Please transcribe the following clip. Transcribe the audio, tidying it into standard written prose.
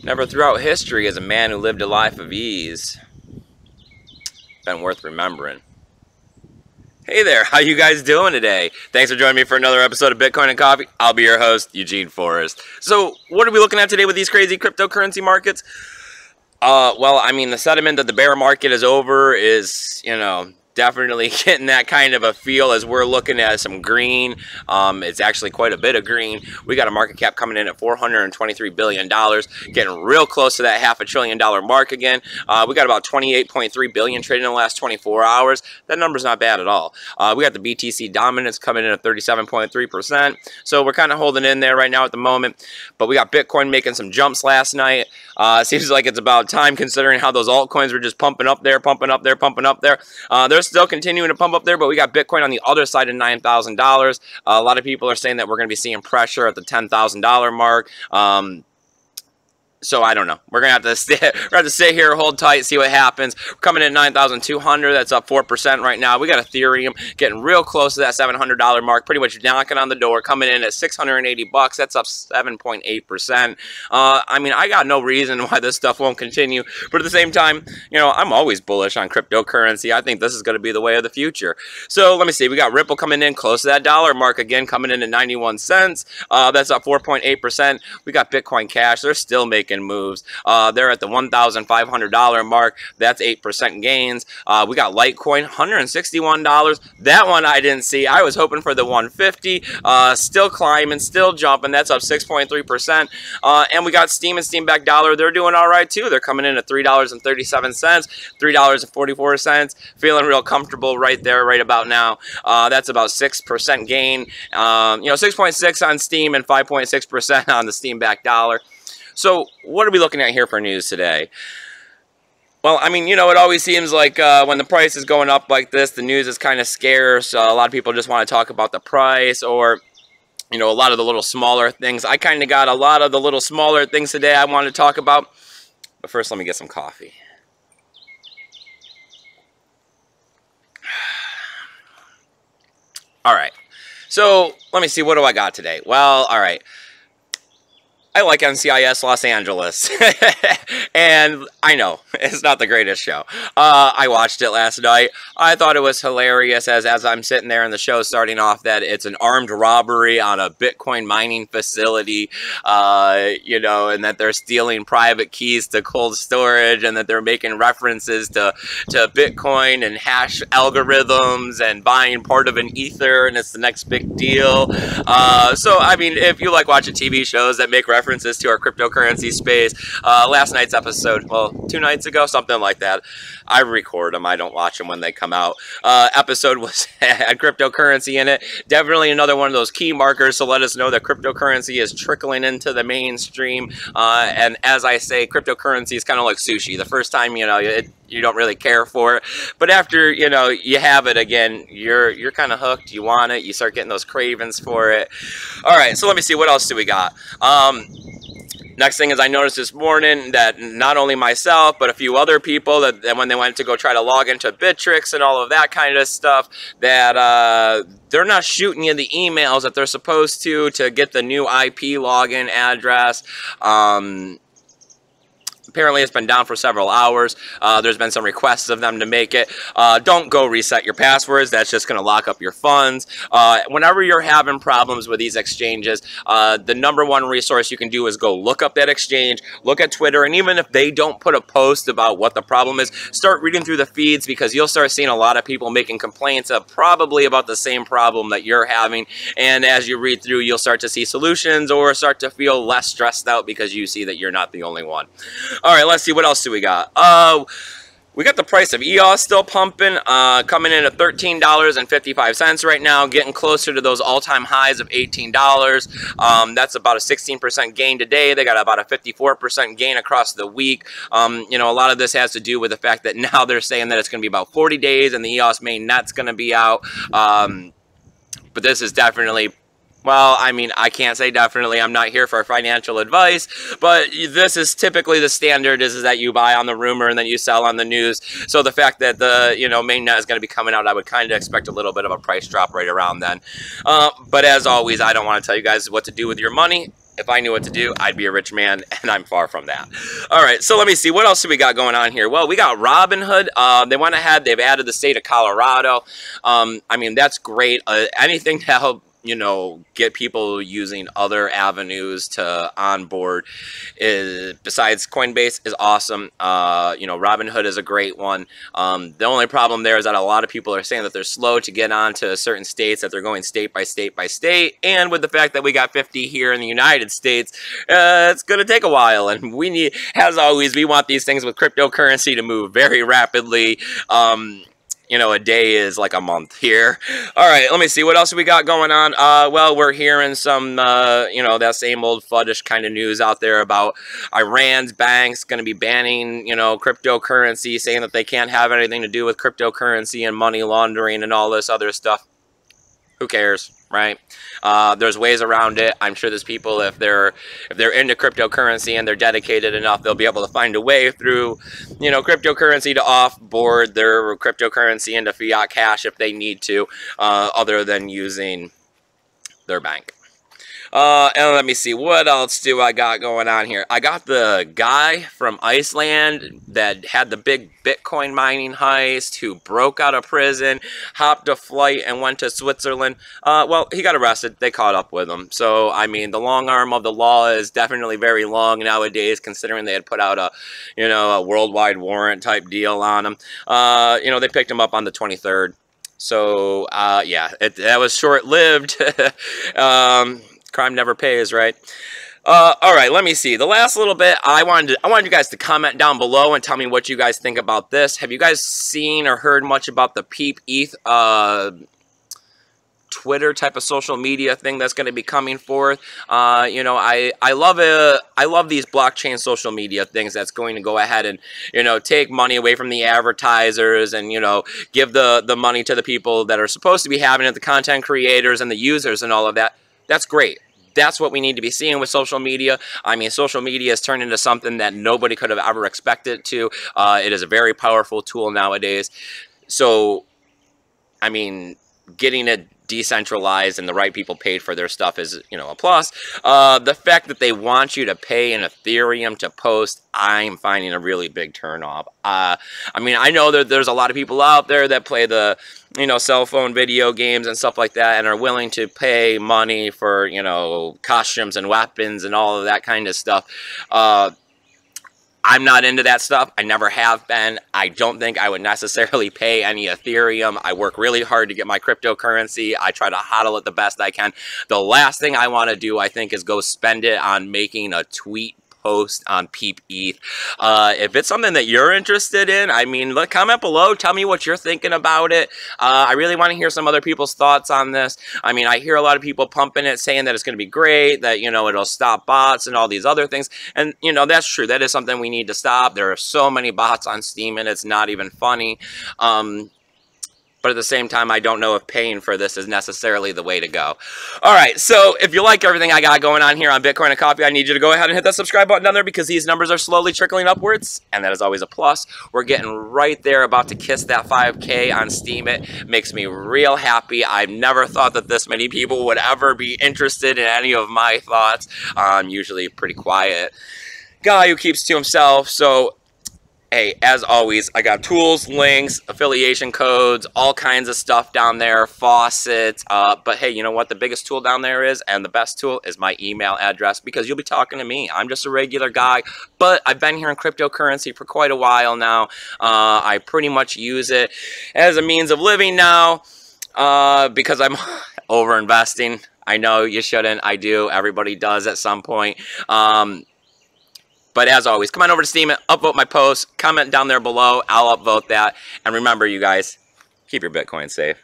Never throughout history has a man who lived a life of ease been worth remembering. Hey there, how you guys doing today? Thanks for joining me for another episode of Bitcoin and Coffee. I'll be your host, Eugene Forrest. So, what are we looking at today with these crazy cryptocurrency markets? Well, I mean, the sentiment that the bear market is over is, definitely getting that kind of a feel as we're looking at some green. It's actually quite a bit of green. We got a market cap coming in at $423 billion, getting real close to that $500 billion mark again. We got about 28.3 billion traded in the last 24 hours. That number's not bad at all. We got the BTC dominance coming in at 37.3%. So we're kind of holding in there right now at the moment. But we got Bitcoin making some jumps last night. Seems like it's about time considering how those altcoins were just pumping up there, pumping up there, pumping up there. They're still continuing to pump up there, but we got Bitcoin on the other side of $9,000. A lot of people are saying that we're going to be seeing pressure at the $10,000 mark. So I don't know. We're gonna have to sit here, hold tight, see what happens. We're coming in at 9,200. That's up 4% right now. We got Ethereum getting real close to that $700 mark, pretty much knocking on the door, coming in at $680. That's up 7.8%. I mean, I got no reason why this stuff won't continue, but at the same time, I'm always bullish on cryptocurrency. I think this is going to be the way of the future. So let me see. We got Ripple coming in close to that dollar mark again, coming in at 91 cents. That's up 4.8%. We got Bitcoin Cash. They're still making moves. They're at the $1,500 mark. That's 8% gains. We got Litecoin, $161. That one I didn't see. I was hoping for the 150. Still climbing, still jumping. That's up 6.3%. And we got Steam and Steam backed dollar. They're doing all right too. They're coming in at $3.37, $3.44. Feeling real comfortable right there, right about now. That's about 6% gain. 6.6 on Steam and 5.6% on the Steam backed dollar. So what are we looking at here for news today? Well, I mean, it always seems like when the price is going up like this, the news is kind of scarce. A lot of people just want to talk about the price or, a lot of the little smaller things. I kind of got a lot of the little smaller things today I want to talk about. But first, let me get some coffee. All right. So let me see. What do I got today? Well, all right. I like NCIS Los Angeles, and I know, it's not the greatest show. I watched it last night. I thought it was hilarious as I'm sitting there and the show starting off that it's an armed robbery on a Bitcoin mining facility, and that they're stealing private keys to cold storage and that they're making references to Bitcoin and hash algorithms and buying part of an ether and it's the next big deal. So, I mean, if you like watching TV shows that make references to our cryptocurrency space, last night's episode, well, 2 nights ago, something like that. I record them. I don't watch them when they come out. Episode had cryptocurrency in it. Definitely another one of those key markers to let us know that cryptocurrency is trickling into the mainstream. And as I say, cryptocurrency is kind of like sushi. The first time, you don't really care for it, but after you have it again, you're kind of hooked. You want it. You start getting those cravings for it. All right, so let me see, what else do we got? Next thing is I noticed this morning that not only myself, but a few other people that when they went to go try to log into Bittrex and all of that kind of stuff, that they're not shooting you the emails that they're supposed to get the new IP login address. Apparently, it's been down for several hours. There's been some requests of them to make it. Don't go reset your passwords. That's just going to lock up your funds. Whenever you're having problems with these exchanges, the #1 resource you can do is go look up that exchange, look at Twitter, and even if they don't put a post about what the problem is, start reading through the feeds because you'll start seeing a lot of people making complaints of probably about the same problem that you're having. And as you read through, you'll start to see solutions or start to feel less stressed out because you see that you're not the only one. All right, let's see. What else do we got? We got the price of EOS still pumping, coming in at $13.55 right now, getting closer to those all-time highs of $18. That's about a 16% gain today. They got about a 54% gain across the week. A lot of this has to do with the fact that now they're saying that it's going to be about 40 days and the EOS mainnet's going to be out. But this is definitely Well, I mean, I can't say definitely. I'm not here for financial advice, but this is typically the standard is that you buy on the rumor and then you sell on the news. So the fact that the, mainnet is going to be coming out, I would kind of expect a little bit of a price drop right around then. But as always, I don't want to tell you guys what to do with your money. If I knew what to do, I'd be a rich man, and I'm far from that. All right, so let me see. What else do we got going on here? Well, we got Robinhood. They went ahead. They've added the state of Colorado. I mean, that's great. Anything to help, you know, get people using other avenues to onboard is, besides Coinbase, is awesome. You know, Robinhood is a great one. The only problem there is that a lot of people are saying that they're slow to get on to certain states, that they're going state by state by state. And with the fact that we got 50 here in the United States, it's going to take a while. And we need, as always, we want these things with cryptocurrency to move very rapidly. You know, a day is like a month here. All right, let me see. What else we got going on? Well, we're hearing some, you know, that same old fuddish kind of news out there about Iran's banks going to be banning, you know, cryptocurrency, saying that they can't have anything to do with cryptocurrency and money laundering and all this other stuff. Who cares, right? There's ways around it. I'm sure there's people, if they're into cryptocurrency and they're dedicated enough, they'll be able to find a way through, you know, cryptocurrency to offboard their cryptocurrency into fiat cash if they need to, other than using their bank. And let me see, what else do I got going on here? I got the guy from Iceland that had the big Bitcoin mining heist, who broke out of prison, hopped a flight, and went to Switzerland. Well, he got arrested. They caught up with him. So, I mean, the long arm of the law is definitely very long nowadays, considering they had put out a, you know, a worldwide warrant type deal on him. You know, they picked him up on the 23rd. So, yeah, that was short-lived. Crime never pays, right? All right, let me see. The last little bit, I wanted you guys to comment down below and tell me what you guys think about this. Have you guys seen or heard much about the Peep ETH Twitter type of social media thing that's going to be coming forth? You know, I love it. I love these blockchain social media things that's going to go ahead and, you know, take money away from the advertisers and, you know, give the money to the people that are supposed to be having it, the content creators and the users and all of that. That's great. That's what we need to be seeing with social media. I mean, social media has turned into something that nobody could have ever expected it to. It is a very powerful tool nowadays. So, I mean, getting it decentralized and the right people paid for their stuff is, you know, a plus. The fact that they want you to pay in Ethereum to post, I'm finding a really big turnoff. I mean, I know that there's a lot of people out there that play the, you know, cell phone video games and stuff like that and are willing to pay money for, you know, costumes and weapons and all of that kind of stuff. I'm not into that stuff. I never have been. I don't think I would necessarily pay any Ethereum. I work really hard to get my cryptocurrency. I try to hodl it the best I can. The last thing I want to do, I think, is go spend it on making a tweet post on Peep ETH. If it's something that you're interested in, I mean, comment below. Tell me what you're thinking about it. I really want to hear some other people's thoughts on this. I mean, I hear a lot of people pumping it, saying that it's going to be great, that, you know, it'll stop bots and all these other things. And, you know, that's true. That is something we need to stop. There are so many bots on Steam, and it's not even funny. But at the same time, I don't know if paying for this is necessarily the way to go. All right, so if you like everything I got going on here on Bitcoin and Coffee, I need you to go ahead and hit that subscribe button down there, because these numbers are slowly trickling upwards, and that is always a plus. We're getting right there, about to kiss that 5K on Steam. It makes me real happy. I've never thought that this many people would ever be interested in any of my thoughts. I'm usually a pretty quiet guy who keeps to himself, so hey, as always, I got tools, links, affiliation codes, all kinds of stuff down there, faucets. But hey, you know what? The biggest tool down there is, and the best tool, is my email address, because you'll be talking to me. I'm just a regular guy, but I've been here in cryptocurrency for quite a while now. I pretty much use it as a means of living now, because I'm over investing. I know you shouldn't. I do. Everybody does at some point. But as always, come on over to Steam, upvote my post, comment down there below. I'll upvote that. And remember, you guys, keep your Bitcoin safe.